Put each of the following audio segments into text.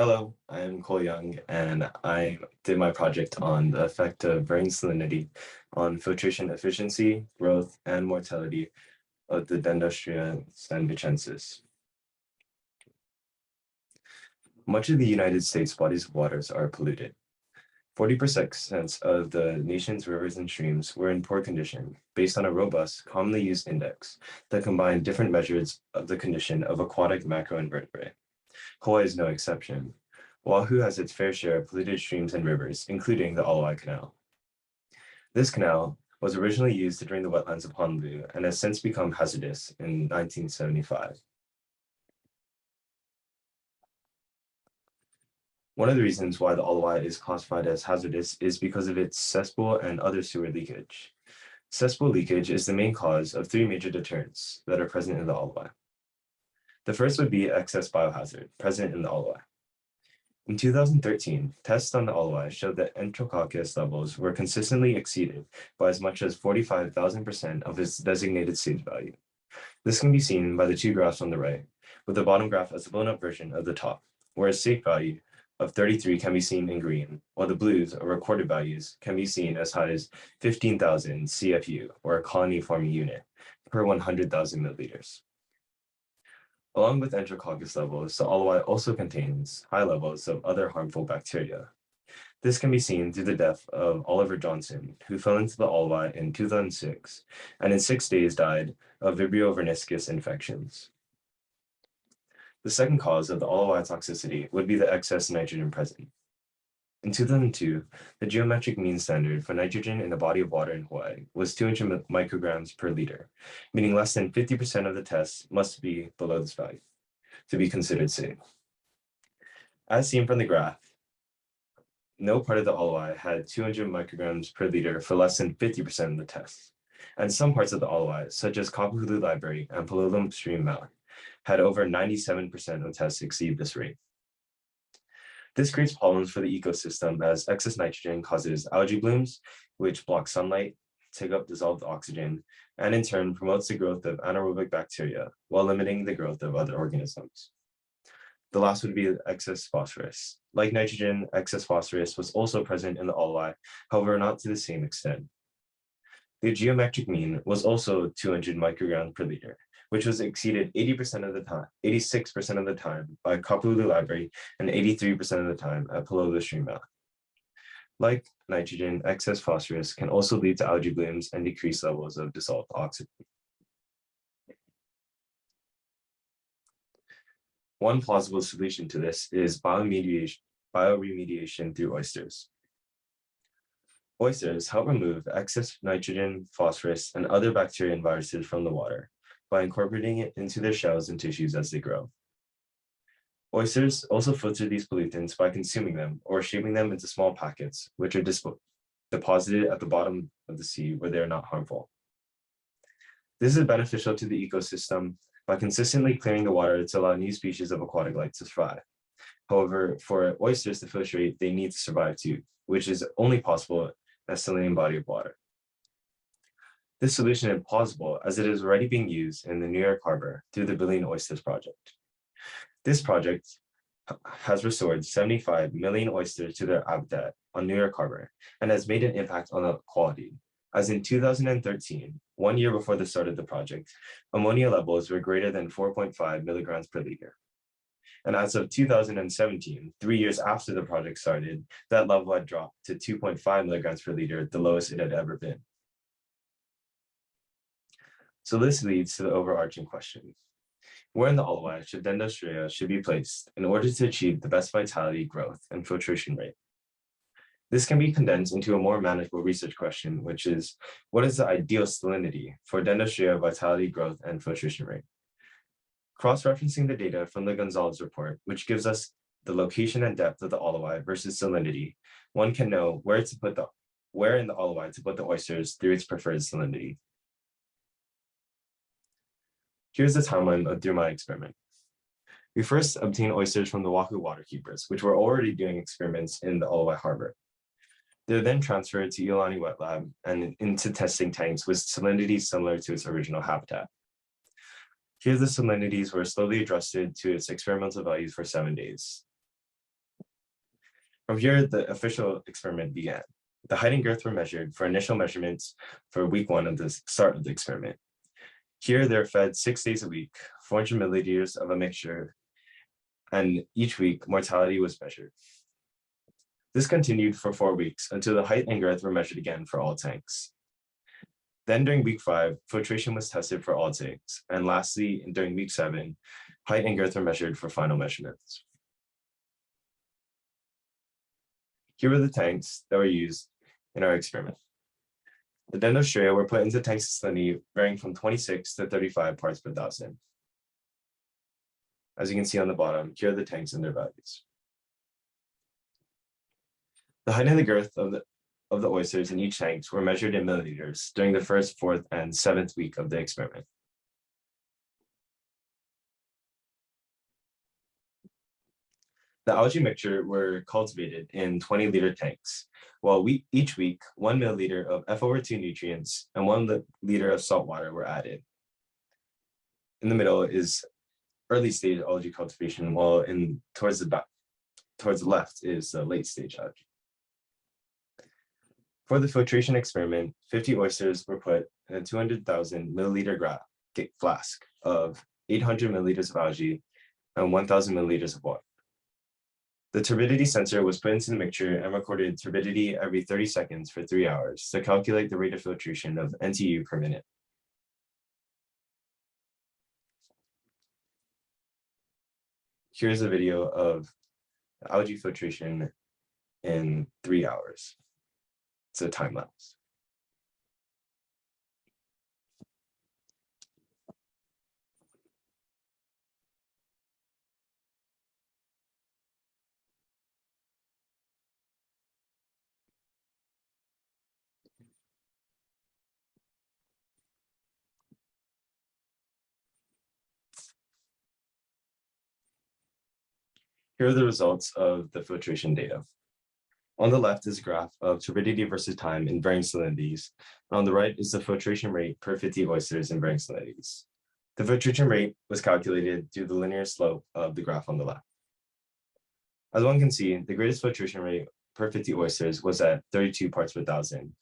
Hello, I'm Cole Young, and I did my project on the effect of varying salinity on filtration efficiency, growth, and mortality of the Dendrostraea sanvichensis. Much of the United States bodies of waters are polluted. 40% of the nation's rivers and streams were in poor condition based on a robust, commonly used index that combined different measures of the condition of aquatic macroinvertebrate. Hawaii is no exception. Oahu has its fair share of polluted streams and rivers, including the Alawai Canal. This canal was originally used to drain the wetlands of Honolulu and has since become hazardous in 1975. One of the reasons why the Alawai is classified as hazardous is because of its cesspool and other sewer leakage. Cesspool leakage is the main cause of three major deterrents that are present in the Alawai. The first would be excess biohazard present in the Alawai. In 2013, tests on the Alawai showed that Enterococcus levels were consistently exceeded by as much as 45,000% of its designated safe value. This can be seen by the two graphs on the right, with the bottom graph as a blown-up version of the top, whereas safe value of 33 can be seen in green, while the blues, or recorded values, can be seen as high as 15,000 CFU, or a colony-forming unit, per 100,000 milliliters. Along with Enterococcus levels, the Alawai also contains high levels of other harmful bacteria. This can be seen through the death of Oliver Johnson, who fell into the Alawai in 2006, and in 6 days died of Vibrio verniscus infections. The second cause of the Alawai toxicity would be the excess nitrogen present. In 2002, the geometric mean standard for nitrogen in the body of water in Hawaii was 200 micrograms per liter, meaning less than 50% of the tests must be below this value to be considered safe. As seen from the graph, no part of the Alawai had 200 micrograms per liter for less than 50% of the tests, and some parts of the Alawai, such as Kapahulu Library and Palolem Stream Mouth, had over 97% of tests exceed this rate. This creates problems for the ecosystem as excess nitrogen causes algae blooms, which block sunlight, take up dissolved oxygen, and in turn promotes the growth of anaerobic bacteria while limiting the growth of other organisms. The last would be excess phosphorus. Like nitrogen, excess phosphorus was also present in the Alawai, however not to the same extent. The geometric mean was also 200 micrograms per liter, which was exceeded 80% of the time, 86% of the time by Kapahulu Library and 83% of the time at Palolem Stream Mouth. Like nitrogen, excess phosphorus can also lead to algae blooms and decreased levels of dissolved oxygen. One plausible solution to this is bioremediation through oysters. Oysters help remove excess nitrogen, phosphorus, and other bacteria and viruses from the water by incorporating it into their shells and tissues as they grow. Oysters also filter these pollutants by consuming them or shaping them into small packets, which are deposited at the bottom of the sea where they are not harmful. This is beneficial to the ecosystem by consistently clearing the water to allow new species of aquatic life to thrive. However, for oysters to filtrate, they need to survive too, which is only possible in a saline body of water. This solution is plausible as it is already being used in the New York Harbor through the Billion Oysters Project. This project has restored 75 million oysters to their habitat on New York Harbor and has made an impact on the quality. As in 2013, 1 year before the start of the project, ammonia levels were greater than 4.5 milligrams per liter. And as of 2017, 3 years after the project started, that level had dropped to 2.5 milligrams per liter, the lowest it had ever been. So this leads to the overarching question. Where in the Alawai should Dendrostraea be placed in order to achieve the best vitality, growth, and filtration rate? This can be condensed into a more manageable research question, which is, what is the ideal salinity for Dendrostraea vitality, growth, and filtration rate? Cross-referencing the data from the Gonzalez report, which gives us the location and depth of the Alawai versus salinity, one can know where in the Alawai to put the oysters through its preferred salinity. Here's the timeline through my experiment. We first obtained oysters from the Oahu waterkeepers, which were already doing experiments in the Alawai Harbor. They're then transferred to Iolani Wet Lab and into testing tanks with salinity similar to its original habitat. Here the salinities were slowly adjusted to its experimental values for 7 days. From here, the official experiment began. The height and girth were measured for initial measurements for week 1 of the start of the experiment. Here, they're fed 6 days a week, 400 milliliters of a mixture, and each week, mortality was measured. This continued for 4 weeks until the height and girth were measured again for all tanks. Then during week 5, filtration was tested for all tanks, and lastly, during week 7, height and girth were measured for final measurements. Here were the tanks that were used in our experiment. The dendrostraea were put into tanks of salinity varying from 26 to 35 parts per thousand. As you can see on the bottom, here are the tanks and their values. The height and the girth of the oysters in each tank were measured in milliliters during the 1st, 4th, and 7th week of the experiment. The algae mixture were cultivated in 20-liter tanks, while each week 1 milliliter of F/2 nutrients and 1 liter of salt water were added. In the middle is early stage algae cultivation, while towards the left is the late stage algae. For the filtration experiment, 50 oysters were put in a 200,000 milliliter flask of 800 milliliters of algae and 1,000 milliliters of water. The turbidity sensor was put into the mixture and recorded turbidity every 30 seconds for 3 hours to calculate the rate of filtration of NTU per minute. Here's a video of algae filtration in 3 hours. It's a time lapse. Here are the results of the filtration data. On the left is a graph of turbidity versus time in varying salinities. On the right is the filtration rate per 50 oysters in varying salinities. The filtration rate was calculated through the linear slope of the graph on the left. As one can see, the greatest filtration rate per 50 oysters was at 32 parts per thousand,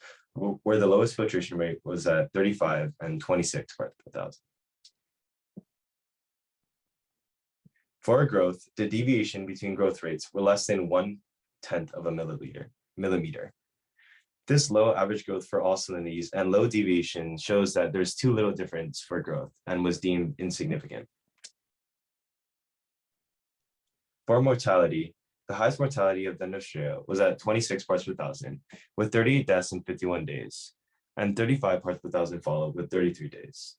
where the lowest filtration rate was at 35 and 26 parts per thousand. For our growth, the deviation between growth rates were less than 1/10 of a millimeter. This low average growth for all salinities and low deviation shows that there's too little difference for growth and was deemed insignificant. For mortality, the highest mortality of dendrostraea was at 26 parts per thousand, with 38 deaths in 51 days, and 35 parts per thousand followed with 33 days,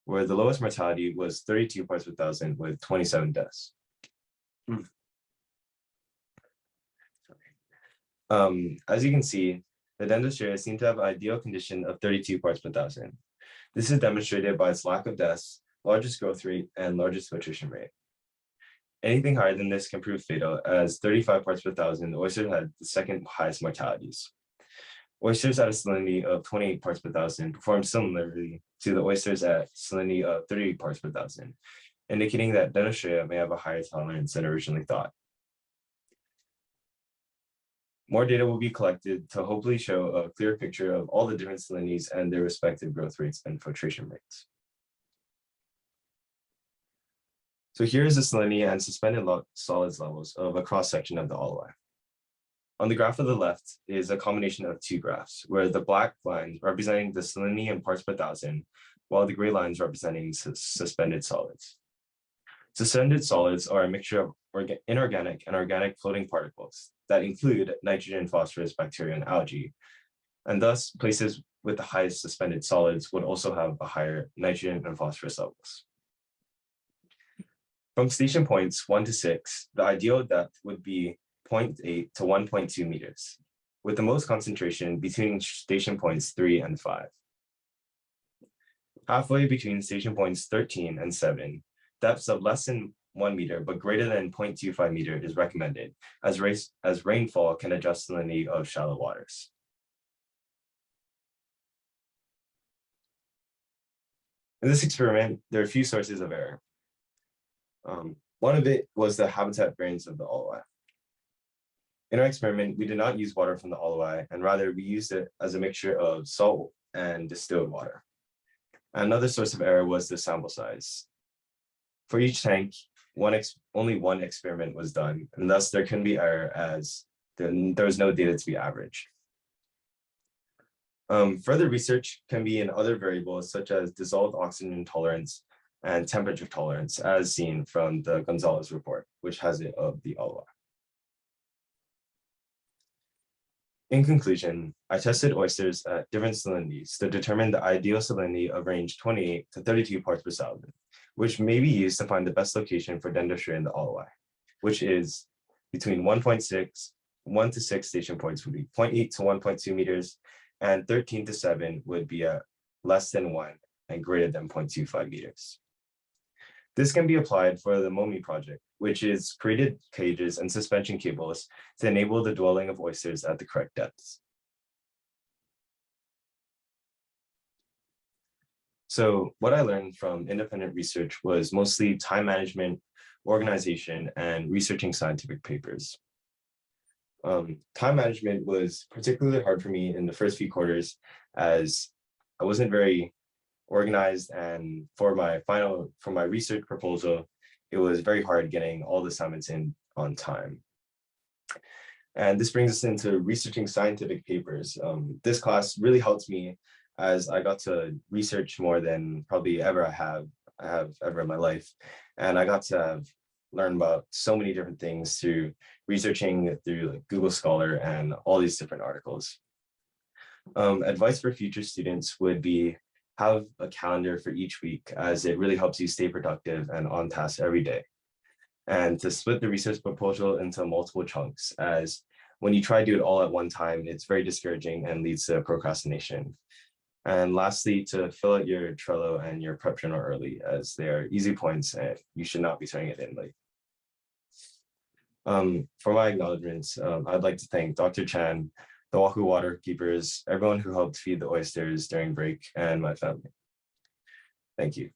where the lowest mortality was 32 parts per thousand with 27 deaths. As you can see, the dendrostraea seem to have an ideal condition of 32 parts per thousand. This is demonstrated by its lack of deaths, largest growth rate, and largest filtration rate. Anything higher than this can prove fatal, as 35 parts per thousand, oysters had the second highest mortalities. Oysters at a salinity of 28 parts per thousand perform similarly to the oysters at salinity of 30 parts per thousand, indicating that dendrostraea may have a higher tolerance than originally thought. More data will be collected to hopefully show a clear picture of all the different salinities and their respective growth rates and filtration rates. So here is the salinity and suspended solids levels of a cross-section of the olivine. On the graph of the left is a combination of 2 graphs, where the black lines representing the salinity in parts per thousand, while the gray lines representing suspended solids. Suspended solids are a mixture of inorganic and organic floating particles that include nitrogen, phosphorus, bacteria, and algae. And thus, places with the highest suspended solids would also have a higher nitrogen and phosphorus levels. From station points 1 to 6, the ideal depth would be 0.8 to 1.2 meters, with the most concentration between station points 3 and 5. Halfway between station points 13 and 7, depths of less than 1 meter but greater than 0.25 meter is recommended, as rainfall can adjust the salinity of shallow waters. In this experiment, there are a few sources of error. One of it was the habitat variance of the olivine. In our experiment, we did not use water from the Alawai, and rather we used it as a mixture of salt and distilled water. Another source of error was the sample size. For each tank, only one experiment was done, and thus there can be error as there was no data to be averaged. Further research can be in other variables such as dissolved oxygen tolerance and temperature tolerance, as seen from the Gonzalez report, which has it of the Alawai. In conclusion, I tested oysters at different salinities to determine the ideal salinity of range 28 to 32 parts per thousand, which may be used to find the best location for dendrosphere in the Alawai, which is between 1.6, 1 to 6 station points would be 0.8 to 1.2 meters, and 13 to 7 would be at less than 1 and greater than 0.25 meters. This can be applied for the MOMI project, which is created cages and suspension cables to enable the dwelling of oysters at the correct depths. So what I learned from independent research was mostly time management, organization, and researching scientific papers. Time management was particularly hard for me in the first few quarters as I wasn't very organized, and for my research proposal, it was very hard getting all the assignments in on time. And this brings us into researching scientific papers. This class really helped me as I got to research more than probably ever I have ever in my life. And I got to learn about so many different things through researching through like Google Scholar and all these different articles. Advice for future students would be have a calendar for each week, as it really helps you stay productive and on task every day. And to split the research proposal into multiple chunks, as when you try to do it all at one time, it's very discouraging and leads to procrastination. And lastly, to fill out your Trello and your prep journal early, as they are easy points and you should not be turning it in late. For my acknowledgements, I'd like to thank Dr. Chan, the Waku water keepers, everyone who helped feed the oysters during break, and my family. Thank you.